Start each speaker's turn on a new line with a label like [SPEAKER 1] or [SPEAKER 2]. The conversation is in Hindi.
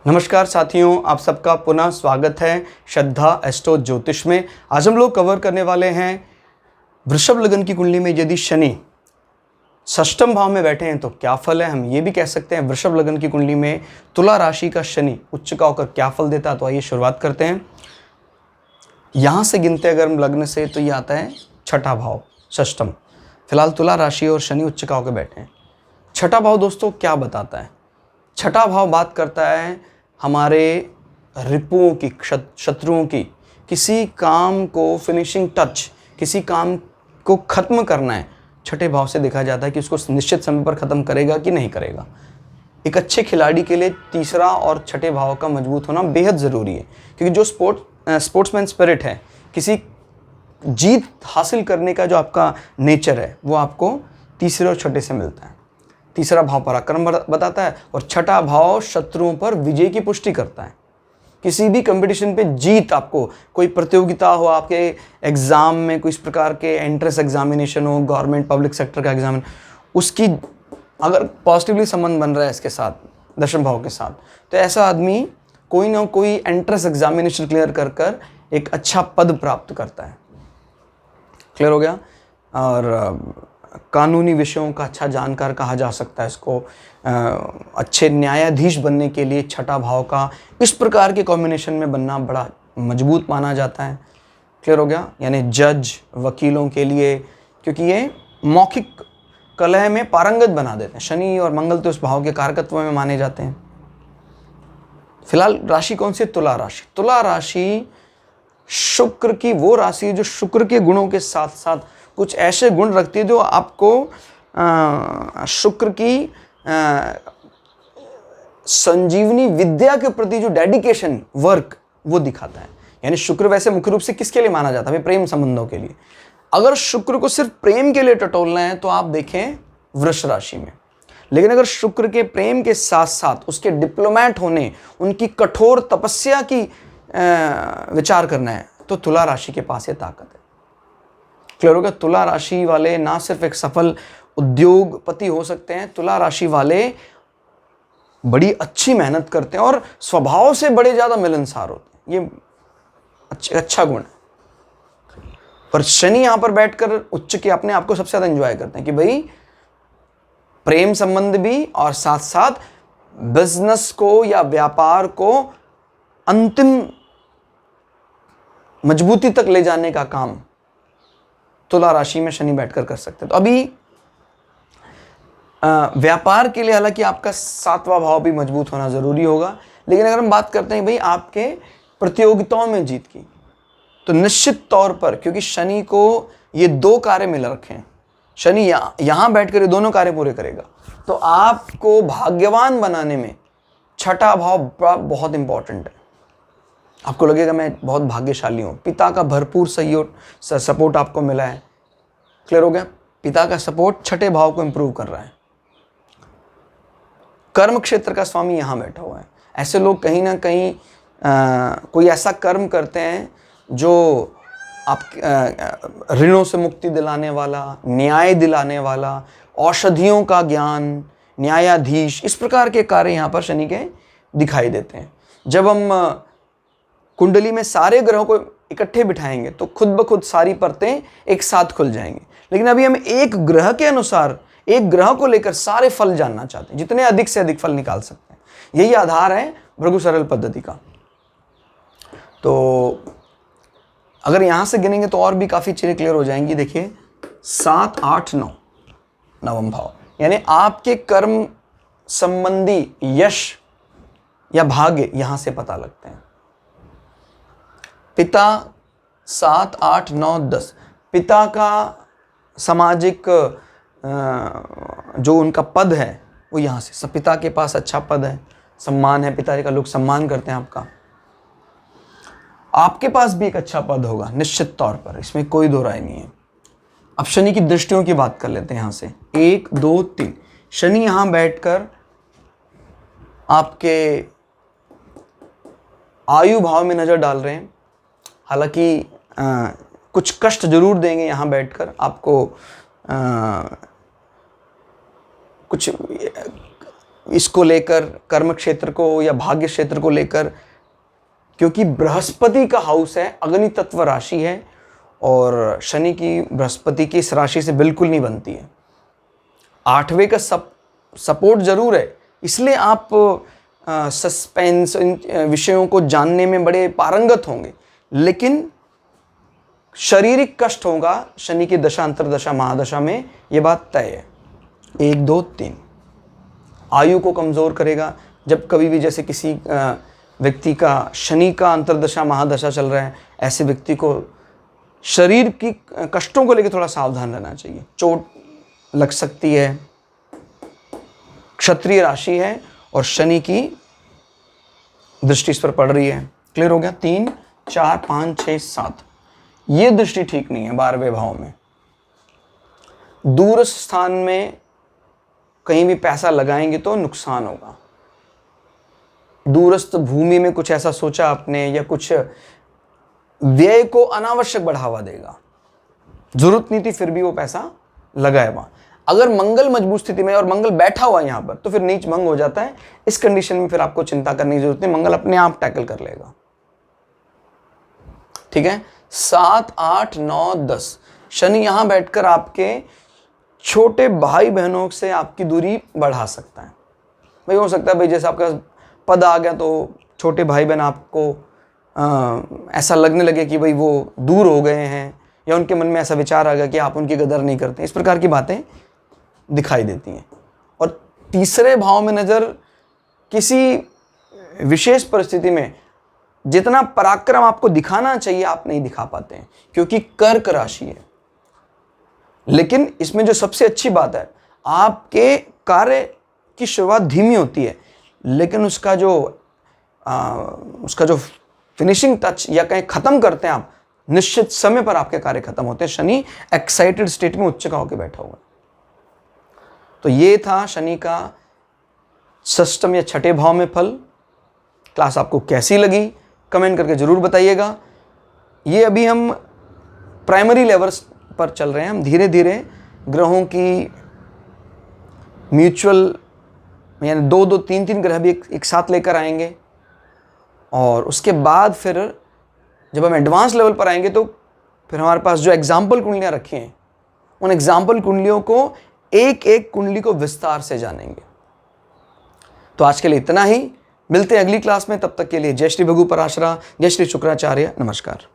[SPEAKER 1] नमस्कार साथियों, आप सबका पुनः स्वागत है श्रद्धा एस्ट्रो ज्योतिष में। आज हम लोग कवर करने वाले हैं वृषभ लग्न की कुंडली में यदि शनि षष्ठम भाव में बैठे हैं तो क्या फल है। हम ये भी कह सकते हैं वृषभ लग्न की कुंडली में तुला राशि का शनि उच्च का होकर क्या फल देता है। तो आइए शुरुआत करते हैं। यहाँ से गिनते अगर हम लग्न से तो ये आता है छठा भाव षष्ठम। फिलहाल तुला राशि और शनि उच्च का होकर बैठे हैं। छठा भाव दोस्तों क्या बताता है? छठा भाव बात करता है हमारे रिपुओं की, शत्रुओं की, किसी काम को फिनिशिंग टच, किसी काम को ख़त्म करना है। छठे भाव से देखा जाता है कि उसको निश्चित समय पर ख़त्म करेगा कि नहीं करेगा। एक अच्छे खिलाड़ी के लिए तीसरा और छठे भाव का मजबूत होना बेहद ज़रूरी है, क्योंकि जो स्पोर्ट्समैन स्पिरिट है, किसी जीत हासिल करने का जो आपका नेचर है, वो आपको तीसरे और छठे से मिलता है। तीसरा भाव पराक्रम बताता है और छठा भाव शत्रुओं पर विजय की पुष्टि करता है। किसी भी कंपटीशन पे जीत, आपको कोई प्रतियोगिता हो, आपके एग्ज़ाम में कोई इस प्रकार के एंट्रेंस एग्जामिनेशन हो, गवर्नमेंट पब्लिक सेक्टर का एग्जाम, उसकी अगर पॉजिटिवली संबंध बन रहा है इसके साथ, दशम भाव के साथ, तो ऐसा आदमी कोई ना कोई एंट्रेंस एग्जामिनेशन क्लियर कर एक अच्छा पद प्राप्त करता है। क्लियर हो गया। और कानूनी विषयों का अच्छा जानकार कहा जा सकता है इसको। अच्छे न्यायाधीश बनने के लिए छठा भाव का इस प्रकार के कॉम्बिनेशन में बनना बड़ा मजबूत माना जाता है। क्लियर हो गया। यानी जज, वकीलों के लिए, क्योंकि ये मौखिक कलह में पारंगत बना देते हैं। शनि और मंगल तो इस भाव के कारकत्व में माने जाते हैं। फिलहाल राशि कौन सी? तुला राशि। तुला राशि शुक्र की वो राशि है जो शुक्र के गुणों के साथ साथ कुछ ऐसे गुण रखती है जो आपको शुक्र की संजीवनी विद्या के प्रति जो डेडिकेशन, वर्क, वो दिखाता है। यानी शुक्र वैसे मुख्य रूप से किसके लिए माना जाता है? प्रेम संबंधों के लिए। अगर शुक्र को सिर्फ प्रेम के लिए टटोलना है तो आप देखें वृष राशि में। लेकिन अगर शुक्र के प्रेम के साथ साथ उसके डिप्लोमेट होने, उनकी कठोर तपस्या की विचार करना है तो तुला राशि के पास ये ताकत है। क्लियर होगा। तुला राशि वाले ना सिर्फ एक सफल उद्योगपति हो सकते हैं, तुला राशि वाले बड़ी अच्छी मेहनत करते हैं और स्वभाव से बड़े ज्यादा मिलनसार होते हैं। ये अच्छा गुण है। पर शनि यहां पर बैठकर उच्च के अपने आप को सबसे ज्यादा एंजॉय करते हैं कि भाई प्रेम संबंध भी और साथ साथ बिजनेस को या व्यापार को अंतिम मजबूती तक ले जाने का काम तुला राशि में शनि बैठकर कर सकते हैं। तो अभी व्यापार के लिए हालांकि आपका सातवां भाव भी मजबूत होना जरूरी होगा। लेकिन अगर हम बात करते हैं भाई आपके प्रतियोगिताओं में जीत की, तो निश्चित तौर पर, क्योंकि शनि को ये दो कार्य मिल रखे हैं, शनि यहां बैठकर ये दोनों कार्य पूरे करेगा, तो आपको भाग्यवान बनाने में छठा भाव बहुत इंपॉर्टेंट है। आपको लगेगा मैं बहुत भाग्यशाली हूँ, पिता का भरपूर सहयोग सपोर्ट आपको मिला है। क्लियर हो गया। पिता का सपोर्ट छठे भाव को इंप्रूव कर रहा है। कर्म क्षेत्र का स्वामी यहाँ बैठा हुआ है। ऐसे लोग कहीं ना कहीं कोई ऐसा कर्म करते हैं जो आप ऋणों से मुक्ति दिलाने वाला, न्याय दिलाने वाला, औषधियों का ज्ञान, न्यायाधीश, इस प्रकार के कार्य यहाँ पर शनि के दिखाई देते हैं। जब हम कुंडली में सारे ग्रहों को इकट्ठे बिठाएंगे तो खुद ब खुद सारी परतें एक साथ खुल जाएंगी। लेकिन अभी हम एक ग्रह के अनुसार, एक ग्रह को लेकर सारे फल जानना चाहते हैं, जितने अधिक से अधिक फल निकाल सकते हैं। यही आधार है भृगु सरल पद्धति का। तो अगर यहां से गिनेंगे तो और भी काफी चीजें क्लियर हो जाएंगी। देखिए 7, 8, 9 नवम भाव, यानी आपके कर्म संबंधी यश या भाग्य यहां से पता लगते हैं। पिता 7, 8, 9, 10, पिता का सामाजिक जो उनका पद है वो यहाँ से, पिता के पास अच्छा पद है, सम्मान है, पिता का लोग सम्मान करते हैं आपका। आपके पास भी एक अच्छा पद होगा निश्चित तौर पर, इसमें कोई दो राय नहीं है। अब शनि की दृष्टियों की बात कर लेते हैं। यहाँ से 1, 2, 3 शनि यहाँ बैठकर आपके आयु भाव में नजर डाल रहे हैं। हालांकि कुछ कष्ट जरूर देंगे यहाँ बैठकर आपको। कुछ इसको लेकर, कर्म क्षेत्र को या भाग्य क्षेत्र को लेकर, क्योंकि बृहस्पति का हाउस है, अग्नि तत्व राशि है और शनि की बृहस्पति की इस राशि से बिल्कुल नहीं बनती है। 8वें का सपोर्ट जरूर है, इसलिए आप सस्पेंस, इन विषयों को जानने में बड़े पारंगत होंगे, लेकिन शारीरिक कष्ट होगा शनि की दशा, अंतरदशा, महादशा में, ये बात तय है। 1, 2, 3 आयु को कमज़ोर करेगा। जब कभी भी जैसे किसी व्यक्ति का शनि का अंतरदशा, महादशा चल रहा है, ऐसे व्यक्ति को शरीर की कष्टों को लेकर थोड़ा सावधान रहना चाहिए। चोट लग सकती है, क्षत्रिय राशि है और शनि की दृष्टि इस पर पड़ रही है। क्लियर हो गया? 3, 4, 5, 6, 7 ये दृष्टि ठीक नहीं है 12वें भाव में। दूरस्थ स्थान में कहीं भी पैसा लगाएंगे तो नुकसान होगा। दूरस्थ भूमि में कुछ ऐसा सोचा आपने या कुछ व्यय को अनावश्यक बढ़ावा देगा, जरूरत नहीं थी फिर भी वो पैसा लगाए वहां। अगर मंगल मजबूत स्थिति में और मंगल बैठा हुआ है यहां पर, तो फिर नीच भंग हो जाता है। इस कंडीशन में फिर आपको चिंता करने की जरूरत नहीं, मंगल अपने आप टैकल कर लेगा। ठीक है? 7, 8, 9, 10 शनि यहां बैठकर आपके छोटे भाई बहनों से आपकी दूरी बढ़ा सकता है। भाई हो सकता है भाई जैसे आपका पद आ गया तो छोटे भाई बहन आपको ऐसा लगने लगे कि भाई वो दूर हो गए हैं, या उनके मन में ऐसा विचार आ गया कि आप उनकी कदर नहीं करते। इस प्रकार की बातें दिखाई देती हैं। और तीसरे भाव में नज़र किसी विशेष परिस्थिति में जितना पराक्रम आपको दिखाना चाहिए आप नहीं दिखा पाते हैं, क्योंकि कर्क राशि है। लेकिन इसमें जो सबसे अच्छी बात है, आपके कार्य की शुरुआत धीमी होती है, लेकिन उसका जो फिनिशिंग टच या कहीं ख़त्म करते हैं आप, निश्चित समय पर आपके कार्य खत्म होते हैं। शनि एक्साइटेड स्टेट में उच्च का होकर बैठा हुआ है। तो ये था शनि का षष्ठम या छठे भाव में फल। क्लास आपको कैसी लगी कमेंट करके जरूर बताइएगा। ये अभी हम प्राइमरी लेवल्स पर चल रहे हैं, हम धीरे धीरे ग्रहों की म्यूचुअल यानी 2-2, 3-3 ग्रह भी एक साथ लेकर आएंगे, और उसके बाद फिर जब हम एडवांस लेवल पर आएंगे तो फिर हमारे पास जो एग्जाम्पल कुंडलियाँ रखी हैं, उन एग्जाम्पल कुंडलियों को एक एक कुंडली को विस्तार से जानेंगे। तो आज के लिए इतना ही, मिलते हैं अगली क्लास में। तब तक के लिए जय श्री भृगु पराशरा, जय श्री शुक्राचार्य, नमस्कार।